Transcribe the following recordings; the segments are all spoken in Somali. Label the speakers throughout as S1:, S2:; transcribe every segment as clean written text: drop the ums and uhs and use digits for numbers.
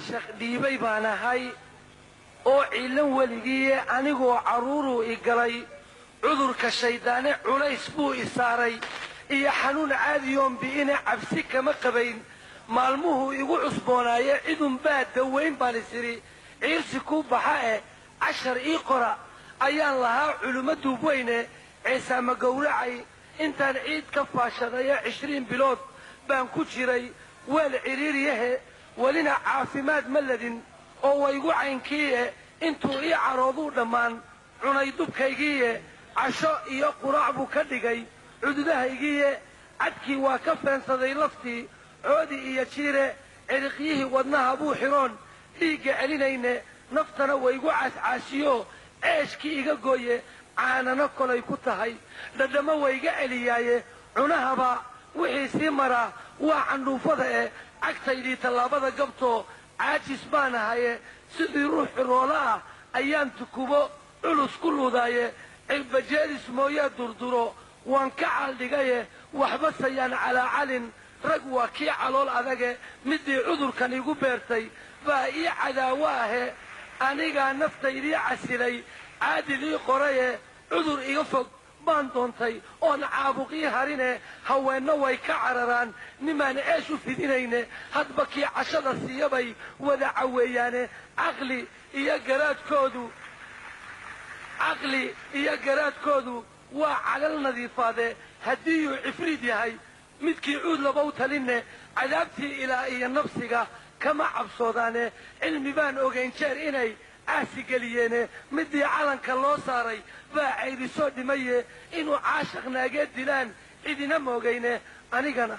S1: caashaq dhiibay baan ahay oo ciilan weligii anigoo carruuruu i galay cudurka shayddaane culays buu i saaray iyo xanuun caadiyoon bi'ine cabsi kama qabayn maalmuhuu igu cusboonaaye cidunbaa dawayn baan isidhi ciirsi ku baxa cashar ii qora ayaan lahaa culummo duubweyne ciisaama gowracay intaan ciid ka faashadaye 20 bilood baan ku jiray weel ciriiriyahe welina caafimaad ma ladin oo waygu caynkiiye intuu ii carooduu dhammaan cunay dubkaygiiye casho iyo quraac buu ka dhigay cududahaygiiye cadkii waa ka feensaday laftii coodi iyo jiire ciriqyihii wadnaha buu xiroon dhiigga celinayne naftana waygu caascaasiyo ceeshkii iga gooye caanana kolay ku tahay dhadhamo wayga celiyaaye cunahaba wixii sii maraa waa candhuufada cagtaydii tallaabada gabtoo caajis baan ahaye sidii ruux xiroola ah ayaan tukubo culus ku luudaaye cirbajeedis mooyaa durduro waan ka caaldhigaye waxba sayaan calaacalin rag waa kii calool adage midii cudurkan igu beertay baa ii cadaawo ahe anigaa naftaydii casilay caadilii qoraye cudur iga fog baan doontay oon caabuqii harine haweenna way ka cararaan nimaan ceesh u fidinayne hadba kii cashada siiyabay wada caweeyaane caqli iyo garaadkoodu waa calal nadiifaade haddiiyuu cifriid yahay midkii cuud labow talinne cadaabtii ilaa iyo nafsiga kama cabsoodaane cilmi baan ogayn jeer inay caasi geliyeene midii calanka loo saaray baa cayrisoo dhimaye inuu caashaq naageed dilaan cidina moogayne anigana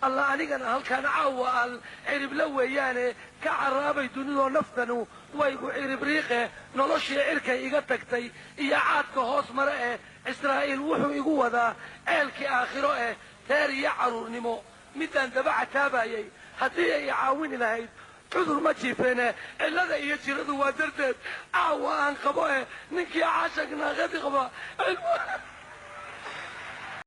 S1: halkaan caawa al ciribla weeyaane ka carraabay dunidoo naftanu waygu ciribriiqe noloshii cirkay iga tagtay iyo caadka hoos mare israa'iil wuxuu igu wadaa ceelkii aakhiro teer iyo carruurnimo midaan daba cataabayay haddii ay caawini lahayd cudur ma jiifeene cillada iyo jiradu waa darteed caawa aan qabo ninkii caashaq naaqadi qaba